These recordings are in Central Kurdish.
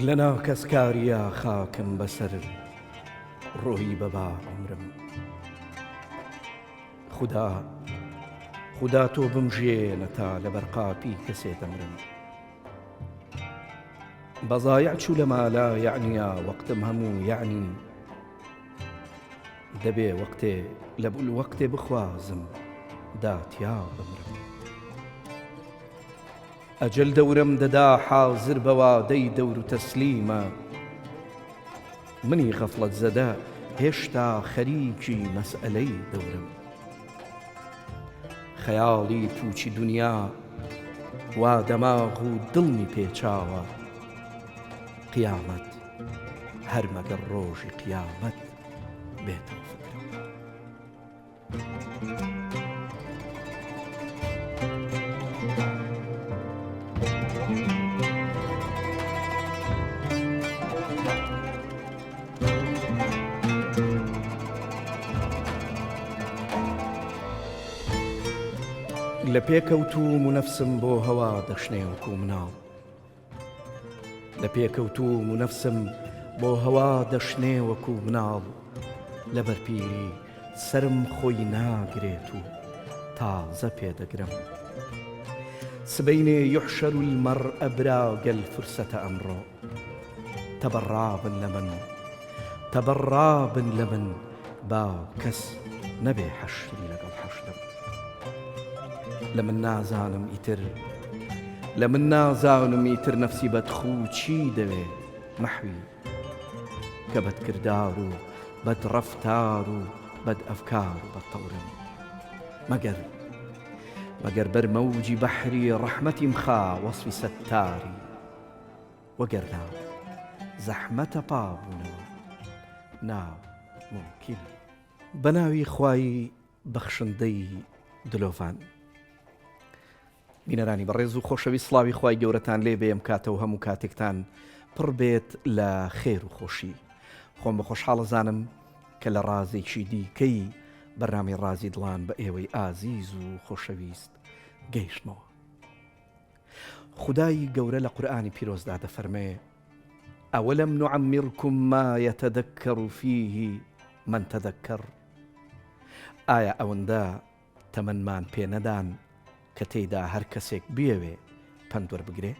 لەنا کەسکاریە خاکم بەسەر ڕۆیی بەبا عمرم خدا تۆ بمژێنە تا لە بەرقاپی کەسێ دەمرم بەزایع چوو لە مالا یعنیە وەقتم هەموو یعنی دەبێ وەقتێ لە بول وەقتێ بخوازم داتیا بمرم ئەجل دەورم دەدا حازر بەوادەی دەور و تەسلیمە منی غەفڵەت زەدە هێشتا خەریکی مەسئەلەی دەورم خەیاڵی تووچی دنیا وا دەماغ و دڵمی پێچاوە قیامەت هەر مەگەر ڕۆژی قیامەت بێتەوە فکرم لە پێکەوتوم و نەفسم بۆ هەوا دەشنێوەکو مناڵ لە پێکەوتوم و نەفسم بۆ هەوا دەشنێوەکو مناڵ لە بەرپیری سرم خۆی ناگرێت و تازە پێدەگرم سبەینێ یحشەر المەرء براگە الفرسەتە ئەمڕۆ تەبەڕابن لە من با کەس نەبێ حەشری لەگەڵ حەشرم لە من نازانم ئیتر نەفسی بەدخوو چی دەوێ مەحوی کە بەدکردار و بەدڕەفتار و بەدئەفکار و بەتەورم مەگەر بەرمەوجی بەحری ڕەحمەتی مخا وەسفی سەتاری وەگەرنا زەحمەتە پابوونەوە ناممکن بەناوی خوای بەخشندەی دلۆڤان بینەرانی بەڕێز و خۆشەویست سڵاوی خوای گەورەتان لێ بێ ئەم کاتەوە هەموو کاتێکتان پڕ بێت لە خێر و خۆشی خۆم بە خۆشحاڵەزانم کە لە ڕازێکی دیکەی بەرنامەی ڕازی دڵان بە ئێوەی ئازیز و خۆشەویست گەیشتمەوە خودای گەورە لە قورئانی پیرۆزدا دەفەرمێ ئەوەلەم نوعەممیڕکم ما یەتەدەکەڕ فیه من تەدەکەڕ ئایا ئەوەندە تەمەنمان پێ نەدان کە تێیدا هەر کەسێک بیەوێ پند وەربگرێ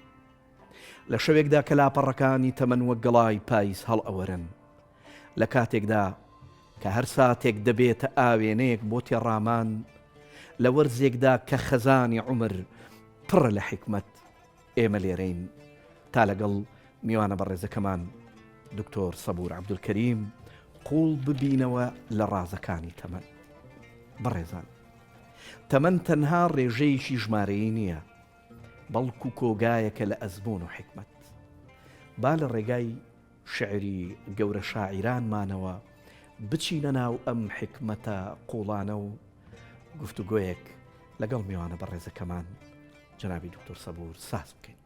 لە شەوێکدا کە لاپەڕەکانی تەمەن وەک گەڵای پاییز هەڵ ئەوەرن لە کاتێکدا کە هەر ساتێک دەبێتە ئاوێنەیەک بۆ تێڕامان لە وەرزێکدا کە خەزانی عومر پڕە لە حکمت ئێمە لێرەین تا لەگەڵ میوانە بەڕێزەکەمان دکتۆر سەبور عەبدولکەریم قوڵ ببینەوە لە ڕازەکانی تەمەن بەڕێزان تەمەن تەنها ڕێژەیەکی ژمارەیی نییە بەڵکو کۆگایەکە لە ئەزمون و حکمت با لە ڕێگای شعری گەورە شاعیرانمانەوە بچینە ناو ئەم حکمەتە قوڵانە و گفتوگۆیەک لەگەڵ میوانە بەڕێزەکەمان جەنابی دکتۆر سەبور ساز بکەین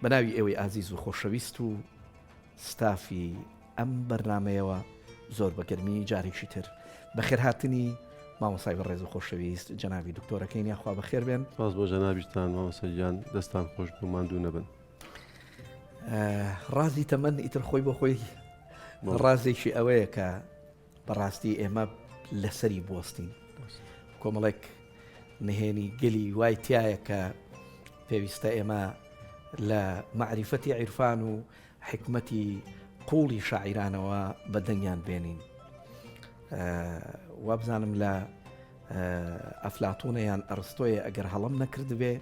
بە ناوی ئێوەی ئازیز و خۆشەویست و ستافی ئەم بەرنامەیەوە زۆر بەگەرمی جارێکی تر بەخێرهاتنی مامۆسای بەڕێز و خۆشەویست جەنابی دکتۆرەکەین یاخوا بەخێر بێن باز بۆ جەنابیشتان مامۆسەیان دەستان خۆش بوو ماندوو نەبن ڕازی تەمەن ئیتر خۆی بۆ خۆی ڕازێکی ئەوەیە کە بەڕاستی ئێمە لەسەری بوەستین کۆمەڵێک نهێنی گەلی وای تایە کە پێویستە ئێمە لە معریفەتی عیرفان و حکمەتی قوڵی شاعیرانەوە بەدەنگیان بێنین وابزانم لە ئەفلاتونەیان ئەرستۆیە ئەگەر هەڵم نەکردبێ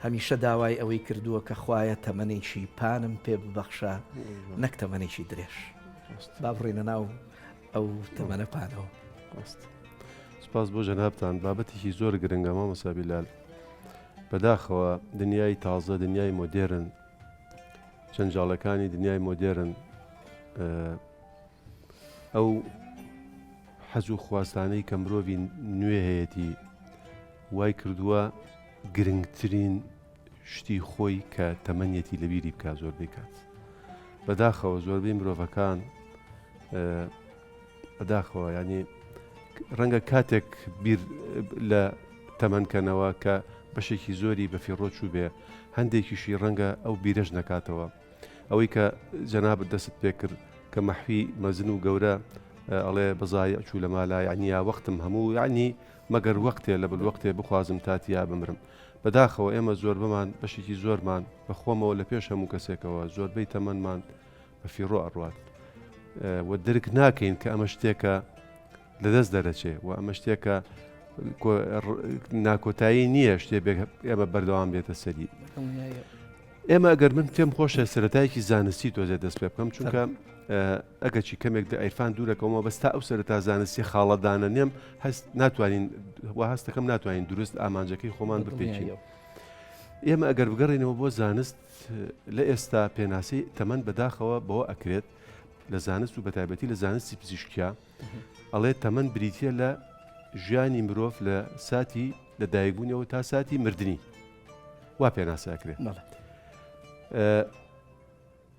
هەمیشە داوای ئەوەی کردووە کە خوایە تەمەنێکی پانم پێ ببەخشە نەک تەمەنێکی درێژ با بڕێنە ناو ئەو تەمەنە پانەوە سپاس بۆ جەنابتان بابەتێکی زۆر گرنگە مامۆستا بیلال بەداخەوە دنیای تازە دنیای مۆدێرن جەنجاڵەکانی دنیای مۆدێرن ئەو حەز و خواستانەی کە مرۆڤی نوێ هەیەی وای کردووە گرنگترین شتی خۆی کە تەمەنیەتی لەبیری بکات زۆر بکات بەداخەوە زۆربەی مرۆڤەکان بەداخەوە ینی ڕەنگە کاتێک بیر لە تەمەنکەنەوە کە بەشێکی زۆری بە فیڕۆ چوو بێ هەندێکیشی ڕەنگە ئەو بیرەش نەکاتەوە ئەوەی کە جەناب دەست پێ کرد کە مەحوی مەزن و گەورە ئەڵێ بەزای چوو لە مالا یعنی وەختم هەموو یعنی مەگەر وەختێ لە بالوەختێ بخوازم تاتیا بمرم بەداخەوە ئێمە زۆر بمان بەشێکی زۆرمان بەخۆمەوە لە پێش هەموو کەسێکەوە زۆربەی تەمەنمان بە فیڕۆ ئەڕوات و درک ناکەین کە ئەمە شتێکە لەدەست دەرەچێ و ئەمە شتێکە ناکۆتایی نییە شتێ ئێمە بەردەوام بێتە سەری ئێمە ئەگەر من پێم خۆشە سەرەتایەکی زانستی تۆزێ دەست پێ بکەم چونکە ئەگەرچی کەمێک ئەیرفان دوورەکەمەوە بەستا ئەو سەرەتا زانستی خاڵەدانە نێم هەست ناتوانین هەستەکەم ناتوانین دروست ئامانجەکەی خۆمان بپێچین ئێمە ئەگەر بگەڕێنەوە بۆ زانست لە ئێستا پێناسی تەمەەن بەداخەوە بەوە ئەکرێت لە زانست و بەتایبەتی لە زانستی پزیشکیا ئەڵێ تەمەەن بریتە لە ژیانی مرۆڤ لە ساتی لە دایکبوونەوە تا ساتی مردنی وا پێناساکرێت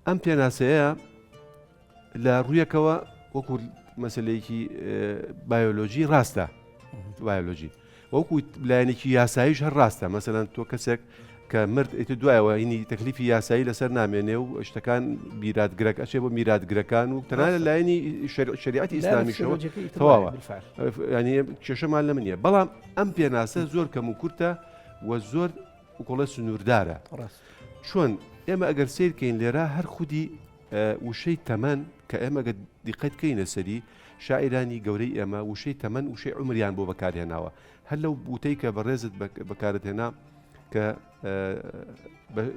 ئەم پێناسەیە لە ڕوویەکەوە وەکو مەسلەیەکی بایۆلۆژی ڕاستە بایۆلۆژی وەکو لایەنێکی یاساییش هەر ڕاستە مەسەلەن تۆ کەسێک کە مرد ئیتر دوایەوە هینی تەکلیفی یاسایی لەسەر نامێنێ و شتەکان بیراتگرەک ئەچێ بۆ میراتگرەکان و تەنها لە لایەنی شریعەتی ئیسلامیشەوە تەواوە ینی کێشەمان لە منیە بەڵام ئەم پێناسە زۆر کەم و کورتە و زۆر وکۆڵە سنووردارە چۆن ئێمە ئەگەر سیرکەین لێرە هەر خودی وشەی تەمەن کە ئێمە دیقەت کەینە سەری شاعرانی گەورەی ئێمە وشەی تەمەن وشەی عمریان بۆ بەکارهێناوە هەر لەو بوتەی کە بەڕێزت بەکارت هێنا کە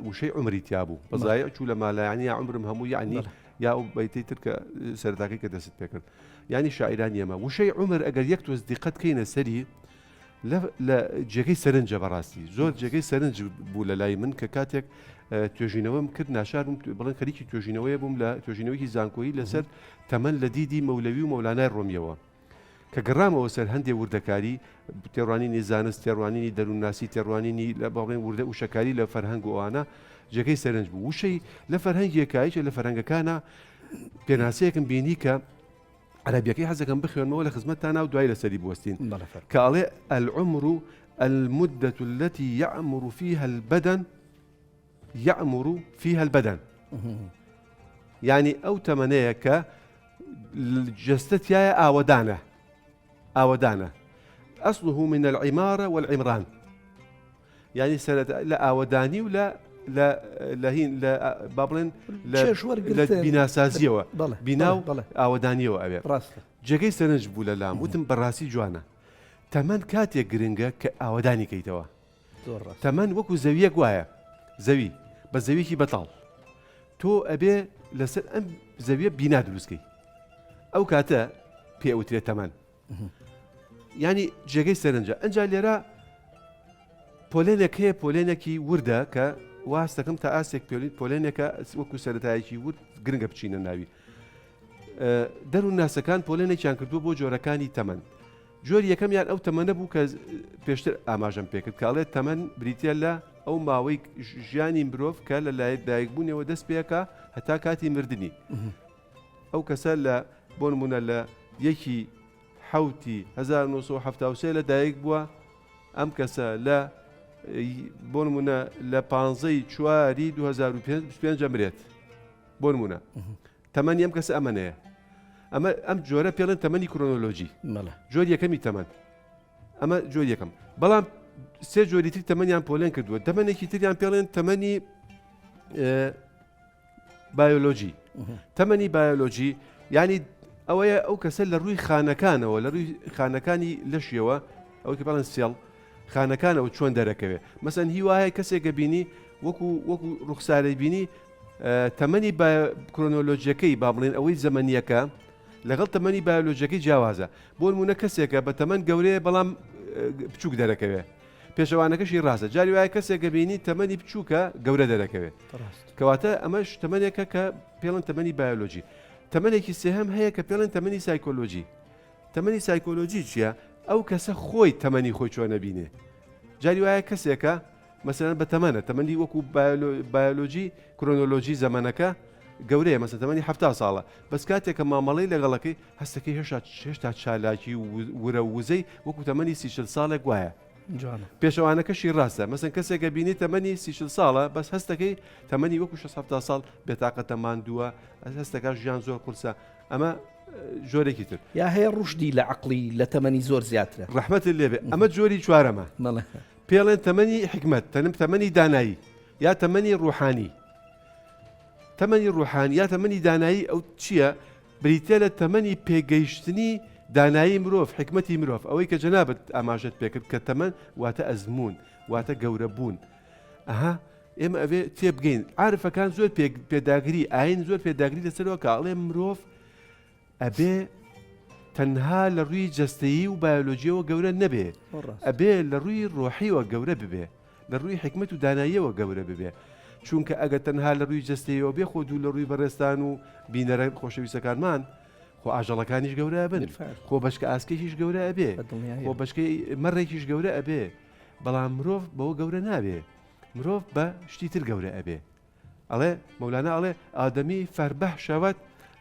وشەی عمری تیا بوو بەزایە چوو لە مالایانی یا عمرم هەموو یعنی یا ئەو بەیتەی تر کە سەرتاکەی کە دەست پێ کرد ینی شاعرانی ئێمە وشەی عمر ئەگەر یەک تۆز دیقەت کەینە سەری لە جێگەی سەرنجە بەڕاستی زۆر جێگەی سەرنج بوو لە لای من کە کاتێک توێژینەوەم کرد ناشارم بڵێن خەریکی توێژینەوەی بووم لە توێژینەوەیکی زانکۆیی لەسەر تەمەن لە دیدی مەولەوی و مەولانای ڕۆمیەوە کە گەڕامەوە سەر هەندێک وردەکاری تێڕوانینی زانست تێڕوانینی دەروونناسی تێڕوانینی لە باڵێن وردە وشەکاری لە فەرهەنگ و ئەوانە جێگەی سەرنج بوو وشەی لە فەرهەنگیەکاییە لە فەرهەنگەکانە پێناسەیەکم بینی کە عربیەکەی حەزەکەم بخوێنەوە لە خزمەتتانە و دوای لەسەری بوەستین کە ئەڵێ العمر المدة التي يعمر فيها البدن يعني أو تمنيك جستتيا آودانة أصله من العمارة والعمران يعني سنة لا آوداني ولا هين لا بابلن لا بنا سازيوة بناو آودانيوة أبي جاكي سنج بولا لام وتم براسي جوانا تمن كاتيا جرينجا كآوداني كيتوا تمن وكو زاوية قوايا زاوي بس زاوية كي بطال تو أبي لسر أم زاوية بنا دروسكي أو كاتا بي أوتري تمن يعني جاكي سرنجا أنجا ليرا بولينكي وردا كا واستكم تأسك بولينكا وكو سرتايكي ورد جرينجا بتشينا ناوي درو الناس كان بولينكي عن كردو بو جوركاني تمن جۆری یەکەمیان ئەو تەمەنە بوو کە پێشتر ئاماژەم پێکرد کاڵێت تەمەن بریتە لە ئەو ماوەی ژیانی مرۆڤ کە لە لای دایکبوونەوە دەست پێکە هەتا کاتی مردنی ئەو کەسە لە بۆ نمونە لە 1970 لە دایک بووە ئەم کەسە لە بۆ نمونە لە 15/4/2025 مرێت بۆ نمونە تەمەنی ئەم کەسە ئەمەنەیە ئەم جۆرە پێڵێن تەمەنی کرۆنۆلۆژی جۆری یەکەمی تەمەن ئەمە جۆری یەکەم بەڵام سێ جۆری تری تەمەنیان پۆلێن کردووە تەمەنێکی تریان پێڵێن تەمەنی بایۆلۆژی تەمەنی بایۆلۆژی یعنی ئەوەیە ئەو کەسە لە ڕووی خانەکانەوە لە ڕووی خانەکانی لەشیەوە ئەوەی کە پێڵێن سێڵ خانەکانەوە چۆن دەرەکەوێت مەسەن هی وایە کەسێکە بینی وەکو ڕوخسارەی بینی تەمەنی کرۆنۆلۆژیەکەی با بڵێن ئەوەی زەمەنیەکە لەگەڵ تەمەنی بایۆلۆژیەکەی جیاوازە بۆ نمونە کەسێکە بە تەمەن گەورەیە بەڵام بچووک دەرەکەوێت پێشەوانەکەشی ڕاستە جاری وایە کەسێکە بینی تەمەنی بچووکە گەورە دەرەکەوێت کەواتە ئەمەش تەمەنێکە کە پێڵن تەمەنی بایۆلۆژی تەمەنێکی سێهەم هەیە کە پێڵن تەمەنی سایکۆلۆژی تەمەنی سایکۆلۆژی چییە ئەو کەسە خۆی تەمەنی خۆی چۆنە بینێ جاری وایە کەسێکە مەسەلەن بە تەمەنی وەکو بایۆلۆژی کرۆنۆلۆژی زەمانەکە گەورەیە مەسەلەن تەمەنی 70 ساڵە بەس کاتێکە مامەڵەی لەگەڵەکەی هەستەکەی هێشتا چالاکی ورە وزەی وەکو تەمەنی 30 ساڵێک وایە جوانە پێشەوانەکەشی ڕاستە مەسن کەسێکە بینی تەمەنی 30 ساڵە بەس هەستەکەی تەمەنی وەکو 6 ساڵ بێتاقە تەماندووە هەستەکە ژیان زۆر قورسە ئەمە جۆرێکی تر یا هەیە ڕشدی لە عقلی لە تەمەنی زۆر زیاترە ڕەحمەت لێبێ ئەمە جۆری چوارەمە مەڵێ پێڵێن تەمەنی حکمت تەمەنی دانایی یا تەمەنی ڕوحانی تەمەنی ڕوحانی یا تەمەنی دانایی ئەو چییە بریتە لە تەمەنی پێگەیشتنی دانایی مرۆڤ حکمەتی مرۆڤ ئەوەی کە جەنابەت ئاماژەت پێکرد کە تەمەن واتە ئەزمون واتە گەورە بوون ئەها ئێمە ئەوێ تێبگەین عارفەکان زۆر پێداگری ئاین زۆر پێداگری لەسەرەوە کە ئەڵێ مرۆڤ ئەبێ تەنها لە ڕووی جەستەیی و بایۆلۆژیەوە گەورە نەبێ ئەبێ لە ڕووی ڕۆحیوە گەورە ببێ لە ڕووی حکمت و داناییەوە گەورە ببێ چونکە ئەگە تەنها لە ڕووی جەستەیەوە بێ خۆ دوو لە ڕووی بەڕێستان و بینەرە خۆشەویستەکانمان خۆ ئاژەڵەکانیش گەورە بن خۆ بەشکە ئاسکێکیش گەورە ئەبێ خۆ بەشکەی مەڕێکیش گەورە ئەبێ بەڵام مرۆڤ بەوە گەورە نابێ مرۆڤ بە شتی تر گەورە ئەبێ ئەڵێ مەولانا ئەڵێ ئادەمی فەربەح شەوەت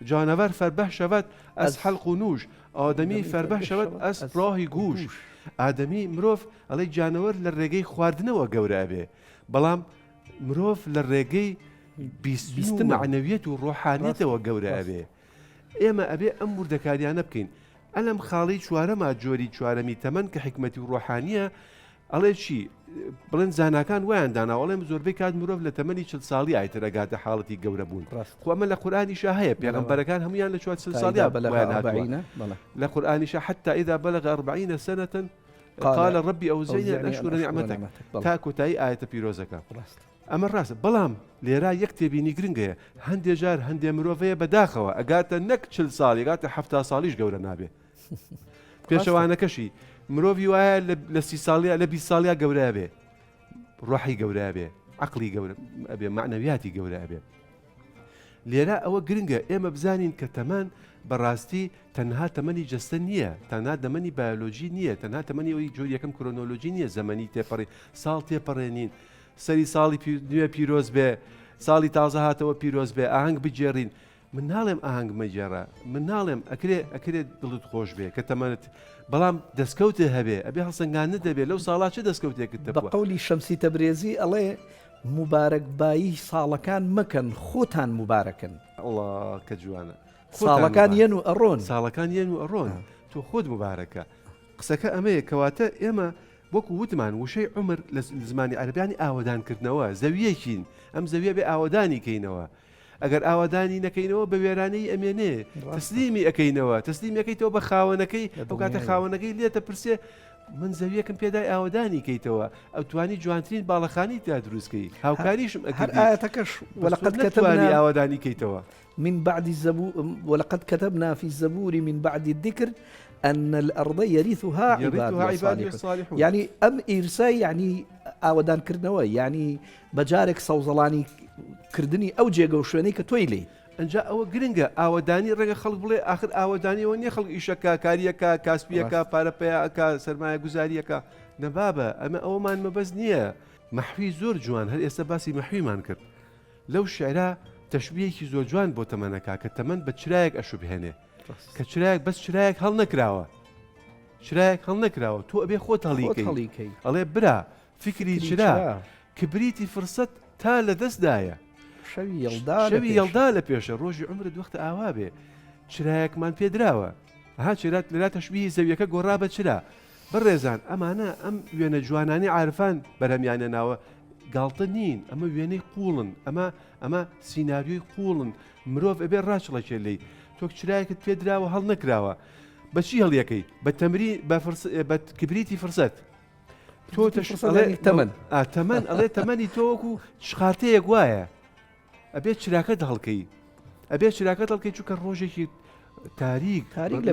جانەوەر فەربەح شەوەت ئەس حەلق و نوش ئادەمی فەربەح شەوەت ئەس ڕاهی گوش ئادەمی مرۆڤ ئەڵێ جانەوەر لە ڕێگەی خواردنەوە گەورە ئەبێ بەڵام مرۆڤ لە ڕێگەی بیستن معنەویەت و ڕۆحانیەتەوە گەورە ئەبێ ئێمە ئەبێ ئەم وردەکاریانە بکەین ئەلەم خاڵی چوارەما جۆری چوارەمی تەمەن کە حکمەتی و ڕۆحانیە ئەڵێ چی بڵێن زاناکان وایان داناوەڵێم زۆربەی کات مرۆڤ لە تەمەنی 40 ساڵی ئایتر ئەگاتە حاڵەتی گەورە بوون خۆ ئەمە لە قورئانیشا هەیە پێغەمبەرەکان هەمویان لە 40 ساڵیا لە قورئانیشا حتى إذا بلغ 40 سنة قال ربي أوزعني أن أشكر نعمتك تا کۆتایی ئاەتە پیرۆزەکە ئەمە ڕاستە بەڵام لێرا یەک تێبینی گرنگەیە هەندێ جار هەندێ مرۆڤەیە بەداخەوە ئەگاتە نەک 40 ساڵ ئەگاتە 70 ساڵیش گەورە نابێ پێشەوانەکەشی مرۆڤی وایە لە 30 ساڵیا لە 20 ساڵیا گەورە بێ ڕۆحی گەورە بێ عقلی گەورە ئەبێ معنەویاتی گەورە ئەبێ لێرا ئەوە گرنگە ئێمە بزانین کە تەمەن بەڕاستی تەنها تەمەنی جەستە نییە تەنها دەمەنی بایۆلۆژی نییە تەنها تەمەنی ئەوی جۆری یەکەم کرۆنۆلۆژی نییە زەمەنی تێپەڕی ساڵ تێپەڕێنین سەری ساڵی نوێ پیرۆز بێ ساڵی تازە هاتەوە پیرۆز بێ ئاهەنگ بجێڕین من ناڵێم ئاهەنگ مەجێڕە من ناڵێم ئەکرێت دڵت خۆش بێ کە تەمەنت بەڵام دەستکەوتێ هەبێ ئەبێ هەڵسەنگانە دەبێت لەو ساڵا چه دەستکەوتێکت بە قەولی شەمسی تەبرێزی ئەڵێ مبارەکبایی ساڵەکان مەکەن خۆتان مبارەکەن الله کە جوانە ساڵەکان یەن و ئەڕۆن ساڵەکان یەن و ئەڕۆن تۆ خۆت مبارەکە قسەکە ئەمەیە کەواتە ئێمە وەکو وتمان وشەی عمر لە زمانی عەربیانی ئاوەدانکردنەوە زەویەکین ئەم زەویە بێ ئاوەدانی کەینەوە ئەگەر ئاوەدانی نەکەینەوە بە وێرانەی ئەمێنێ تەسلیمی ئەەکەینەوە تەسلیمەکەیتەوە بە خاوەنەکەی ئەو کاتە خاوەنەکەی لێتە پرسێ من زەویەکەم پێدای ئاوەدانی کەیتەوە ئەو توانی جوانترین باڵەخانی تا دروستکەی هاوکاریشم ئاەتەکەش وەلەقەد کەتوانی ئاوەدانی کەیتەوە من بعد الزبور ولقد كتبنا في الزبور من بعد الذكر أن الأرض يرثها عبادي الصالحون يعني أم إرساء يعني آودان كردنوا يعني بجارك صوزلاني كردني أو جيغو شويني كتويلي ئەنجا ئەوە گرنگە ئاوەدانی ڕێگە خەڵک بڵێ آخر ئاوەدانیەوە نییە خەڵک ئیشەکە کاریەکە کاسپیەکە پارەپەیەکە سەرمایە گوزاریەکە نەبابە ئەمە ئەوەمان مەبەز نییە مەحوی زۆر جوان هەر ئێستا باسی مەحویمان کرد لەو شعرا تەشبیهێکی زۆر جوان بۆ تەمەنەکە کە تەمەن بە چرایەک ئەشوبهێنێ کە چرایەک بەس چرایەک هەڵ نەکراوە چرایەک هەڵ نەکراوە تۆ ئەبێ خۆت هەڵیکەی ئەڵێ برا فکری چرا کبریتی فرسەت تا لە دەستدایە شەوی یەڵدا لە پێشە ڕۆژی عمرت وەختە ئاوا بێ چرایەکمان پێدراوە ها چرات لەلا تەشبیهی زەویەکە گۆڕا بە چرا بەڕێزان ئەمانە ئەم وێنە جوانانی عارفان بەرەمیانە ناوە گاڵتە نین ئەمە وێنەی قوڵن ئەمە سیناریۆی قوڵن مرۆڤ ئەبێ ڕاچڵەکێ لی تۆ چرایەکت پێدراوە هەڵ نەکراوە بەچی هەڵیەکەی بە تەمری بە کبریتی فرسەت تۆ تەمەن تەمەن ئەڵێ تەمەنی تۆوەکو شخاتەیەک وایە ئەبێت چراکەت هەڵکەی ئەبێت چراکەت هەڵکەی چووکە ڕۆژێکی تاریک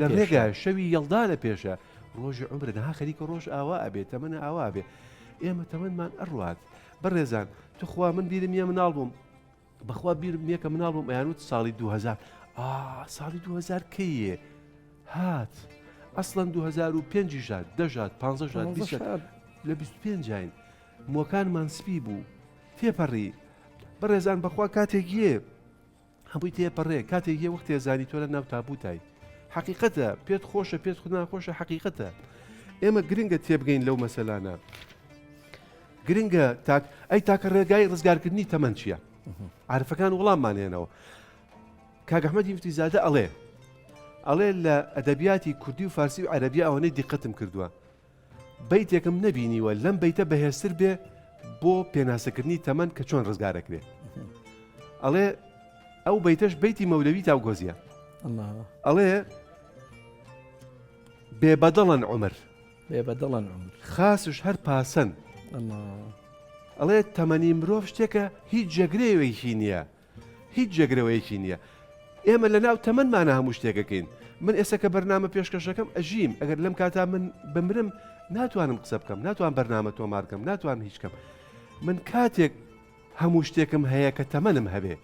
لە ڕێگە شەوی یەڵدا لە پێشە ڕۆژی عمرە نەها خەریکە ڕۆژ ئاوا ئەبێت تەمەنە ئاوا بێ ئێمە تەمەنمان ئەڕوات بەڕێزان توخوا من بیرم یە مناڵ بووم بەخوا بیرم یەکە مناڵ بووم ئەیانوت ساڵی 2000 ساڵی 2000 کەیە هات ئەسڵەن 2005 ژات دەژات 15 ژات 20 لە 25 جاین مۆکانمان سپی بوو تێپەڕی بەڕێزان بەخوا کاتێکیە هەمووی تێپەڕێ کاتێکیە وەختێ زانی تۆ لە ناو تابوتای حقیقەتە پێت خۆشە پێت خودنا خۆشە حقیقەتە ئێمە گرنگە تێبگەین لەو مەسەلانە گرنگە تاکە ڕێگای ڕزگارکردنی تەمەەن چییە؟ عارفەکان وەڵاممانێنەوە. کاک ئەحمەدی مفتیزادە ئەڵێ لە ئەدەبیاتی کوردی و فارسی و عەرەبی ئەوەنەی دیقەتم کردووە بەیتێکم نەبینیوە لەم بەیتە بەهێزتر بێ بۆ پێناسەکردنی تەمەەن کە چۆن ڕزگارەکرێ. ئەڵێ ئەو بەیتەش بەیتی مەولەوی تاوگۆزیە ئەڵێ بێبەدەڵەن عومر بێبەدەڵەن عومر خاسش هەر پاسەن. ئەڵێ تەمەنی مرۆڤ شتێکە هیچ جێگرەوەیکی نییە هیچ جێگرەوەیکی نییە. ئێمە لە ناو تەمەنمانە هەموو شتێکەکەین. من ئێستا کە بەرنامە پێشکەشەکەم ئەژیم ئەگەر لەم کاتا من بمرم ناتوانم قسە بکەم ناتوان بەرنامە تۆمارکەم ناتوان هیچکەم. من کاتێک هەموو شتێکم هەیە کە تەمەنم هەبێ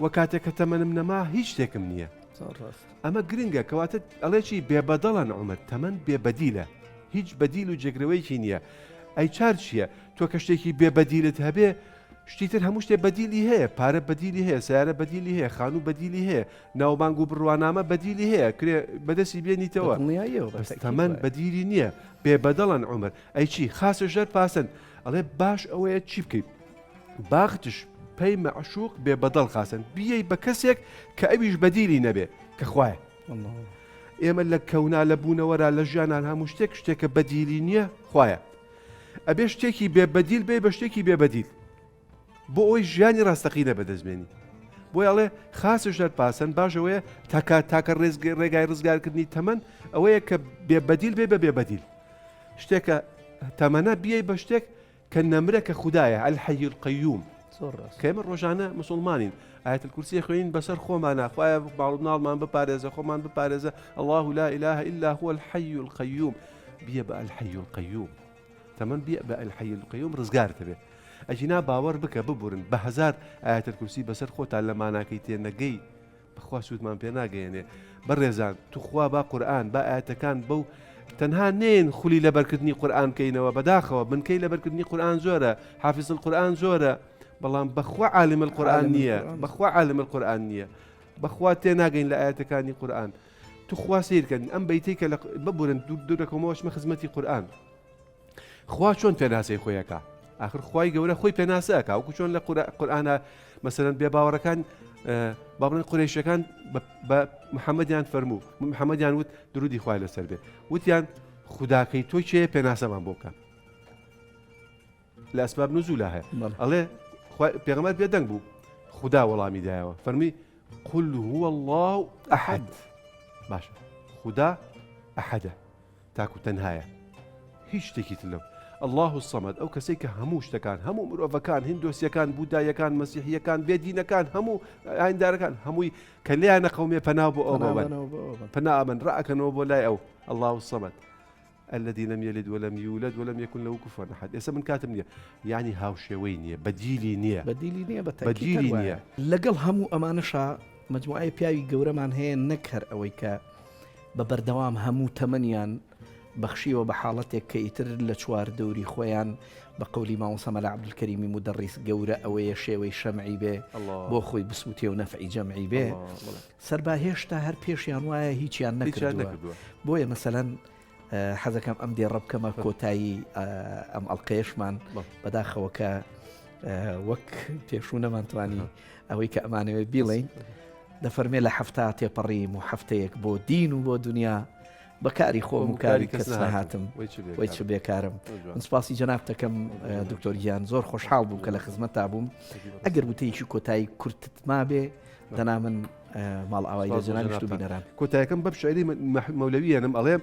وە کاتێک کە تەمەنم نەما هیچ شتێکم نییە. ئەمە گرنگە کەواتە ئەڵێکی بێبەدەڵەن عومر تەمەەن بێبەدیلە هیچ بەدیل و جێگرەوەیکی نییە. ئەی چار چییە؟ تۆ کە شتێکی بێبەدیلت هەبێ شتیتر هەموو شتێ بەدیلی هەیە پارە بەدیلی هەیە سیارە بەدیلی هەیە خانوو بەدیلی هەیە ناوبانگ و بڕوانامە بەدیلی هەیە کرێ بەدەستی بێنیتەوە تەمەەن بەدیلی نییە بێبەدەڵەن عومر. ئەی چی خاسە ژەر پاسن ئەڵێ باش ئەوەیە چی بکەیت باختش پێی مەعشوق بێبەدەڵ خاسن بیەی بە کەسێک کە ئەویش بەدیلی نەبێ کە خوایە. ئێمە لە کەونا لە بوونەوەرا لە ژیانان هەموو شتێکە بەدیلی نییە خوایە. ئەبێ شتێکی بێبەدیل بێ بە شتێکی بێبەدیل بۆ ئەوی ژیانی ڕاستەقینە بەدەستبێنی. بۆی ئەڵێ خاسە ژەر پاسەن باشەوەیە تاکە ڕێگای ڕزگارکردنی تەمەەن ئەوەیە کە بێبەدیل بێ بە بێبەدیل شتێکە تەمەنە بیەی بە شتێک کە نەمرە کە خوددایە الحەی القەیوم. کەمە ڕۆژانە مسلمانین ئاەت الکورسی خوێنین بەسەر خۆمانە خوایە باڵ ناڵمان بپارێزە خۆمان بپارێزە الله لا إله إلا هو الحي القيوم بیە بە الحەی القەیوم تەمەەن بیە بە الحەی القەیوم ڕزگارتە بێ. ئەجینا باوەڕ بکە ببورن بە هەزار ئاەت الکورسی بەسەر خۆتان لە ماناکەی تێنەگەی بەخوا سوودمان پێ ناگەیەنێ. بەڕێزان توخوا با قورئان با ئاەتەکان بەو تەنها نێن خولی لەبەرکردنی قورئان بکەینەوە بەداخەوە بنکەی لەبەرکردنی قورئان زۆرە حافظ القورئان زۆرە بەڵام بەخوا عالم القورئان نییە بەخوا عالم القورئان نییە بەخوا تێناگەین لە ئاەتەکانی قورئان. توخوا سیرکەن ئەم بەیتەی کە ببورن دوورەکەمەوەشمە خزمەتی قورئان. خوا چۆن پێناسەی خۆیەکە آخر خوای گەورە خۆی پێناسەکە وەکو چۆن لە قورئانە مەسەلەن بێباوەڕەکان بابڵێن قورەیشەکان بە محەممەدیان فەرموو محەممەدیان وت درودی خوای لەسەر بێ وتیان خوداکەی تۆی چێ پێناسەمان بۆ بکەن لە ئەسباب نزولا هەیە. ئەڵێ پێغەمبەر بێدەنگ بوو خدا وەڵامی دایەوە فەرمی قل هو الله ئەحەد باشە خدا ئەحەدە تاکو تەنهایە هیچ شتێکی تر لەو الله الصمد ئەو کەسێک کە هەموو شتەکان هەموو مرۆڤەکان هندۆسیەکان بودایەکان مەسیحیەکان بێدینەکان هەموو ئایندارەکان هەمووی کە لیانە قەومێ پەناو بۆ ئەو پەنابن ڕائەکەنەوە بۆ لای ئەو الله الصمد الذي لم يلد ولم يولد ولم يكن له كفوا احد. ئێستا من کاتم نییە یعنی هاوشێوەی نییە بەدیلی نییە بەدیلی نییە. لەگەڵ هەموو ئەمانەشا مجموعەی پیاوی گەورەمان هەیە نەکەر ئەوەی کە بە بەردەوام هەموو تەمەنیان بەخشیەوە بە حاڵەتێک کە ئیتر لە چوار دەوری خۆیان بە قەولی مامۆستا مەلا عەبدولکەریمی مودەڕیس گەورە ئەوەیە شێوەی شەمعی بێ بۆ خۆی بسووتێ و نەفعی جەمعی بێ سەربا هێشتا هەر پێشیان وایە هیچیان نەکردووە. بۆیە مەسەلەن حەزەکەم ئەم دێ ڕەبکەمە کۆتایی ئەم ئەڵلقەیەشمان بەداخەوە کە وەک پێشوو نەمانتوانی ئەوەی کە ئەمانەوێ بیڵین دەفەرمێ لە هەفتە تێپەڕیم و هەفتەیەک بۆ دین و بۆ دنیا بەکاری خۆم و کاری کەس نەهاتم وی چ بێکارم. من سپاسی جەناب دەکەم دکتۆر گیان زۆر خۆشحاڵ بووم کە لە خزمەتتا بووم. ئەگەر وتەیەکی کۆتایی کورتت ما بێ دەنا من ماڵ ئاوای لە جەنابی شتو بینەران. کۆتایەکەم بە شعری مەولەویەنم ئەڵێ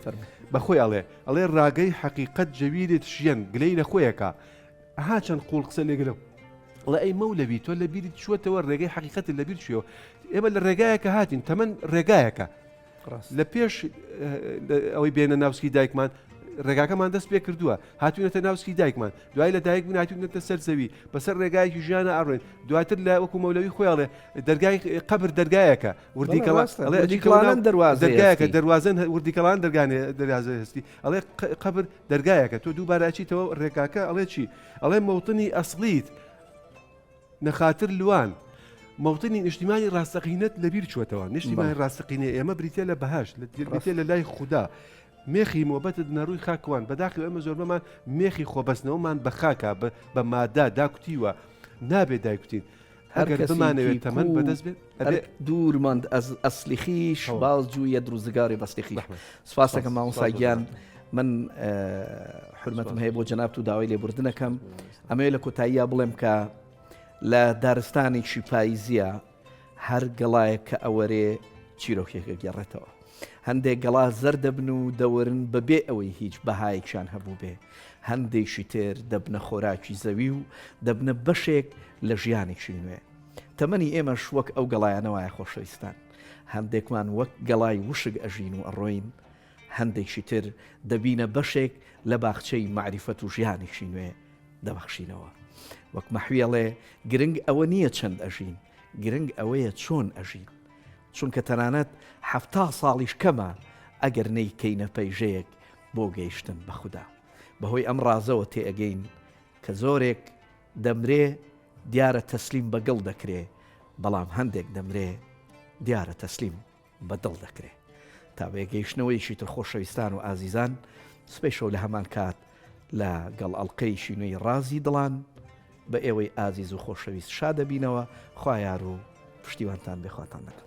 بەخۆی ئەڵێ ڕاگەی حەقیقەت جەویرێت شیەن گلەی لە خۆیەکە ئەها چەند قوڵ قسە لێگرەڵە ئەی مەولەوی تۆ لە بیری چوەتەوە ڕێگەی حەقیقەت لە بیر چوێەوە ئێمە لە ڕێگایەکە هاتین تەمەەن ڕێگایەکە لە پێش ئەوەی بێنە ناوسکی دایکمان ڕێگاکەمان دەست پێ کردووە هاتوونەتە ناوسکی دایکمان دوای لە دایک بوون هاتوونەتە سەر زەوی بەسەر ڕێگایەکی ژیانە ئاڕێن دواتر لە وەکو مەولەوی خۆیاڵێ دەرگای قەبر دەرگایەکە وردیکەڵان دەرگایەکە دەواازن وردیکەڵان دەرگانێ دەرازە هەستی ئەڵێ قەبر دەرگایەکە تۆ دووبارەچیتەوە ڕێگاکە ئەڵێ چی ئەڵێ مەوتنی ئەسڵیت نەخاتر لوان موطنی نیشتیمانی ڕاستەقینەت لەبیر چوەتەوە نیشتیمانی ڕاستەقینە ئێمە بریتە لە بەهاش بریتە لە لای خوددا مێخی مۆبەتت نەڕووی خاکوان بەداخی ئەمە زۆر بەمان مێخی خۆبەستنەوەمان بە خاکە بە مادا داکوتیوە نابێت دایکوتین ئەگەر بمانەوێت تەمەەن بەدەست بێت دوورماند ئەسلی خیش باڵجوو یە دروزگاری بەستێخی سپاس دەکەم مامۆستاگیان من حرمەتم هەیە بۆ جەنابەت و داوای لێبوردنەکەم ئەمەوێت لە کۆتاییە بڵێم کە لە دارستانێکی پاییزیە هەر گەڵایەک کە ئەوەرێ چیرۆکێکە گێڕێتەوە هەندێک گەڵا زەر دەبن و دەوەرن بەبێ ئەوەی هیچ بەهایەکیان هەبوو بێ هەندێکی تر دەبنە خۆراکی زەوی و دەبنە بەشێک لە ژیانێکی نوێ تەمەنی ئێمەش وەک ئەو گەڵایانەوەیە خۆشەویستان هەندێکمان وەک گەڵای وشک ئەژین و ئەڕۆین هەندێکی تر دەبینە بەشێک لە باخچەی معریفەت و ژیانێکی نوێ دەبەخشینەوە وەک مەحویەڵێ گرنگ ئەوە نییە چەند ئەژین گرنگ ئەوەیە چۆن ئەژین چونکە تەنانەت 70 ساڵیش کەمە ئەگەر نەیکەینە پەیژەیەک بۆ گەیشتن بە خوددا بەهۆی ئەم ڕازەوە تێئەگەین کە زۆرێک دەمرێ دیارە تەسلیم بەگەڵ دەکرێ بەڵام هەندێک دەمرێ دیارە تەسلیم بەدڵ دەکرێ تا بێگەیشتنەوەیشی تر خۆشەویستان و ئازیزان سپێشەوە لە هەمان کات لە گەڵ ئەڵلقەیشی نوێی ڕازی دڵان بە ئێوەی ئازیز و خۆشەویست شادەبینەوە خوایار و پشتیوانتان بێخواتان دەکەم.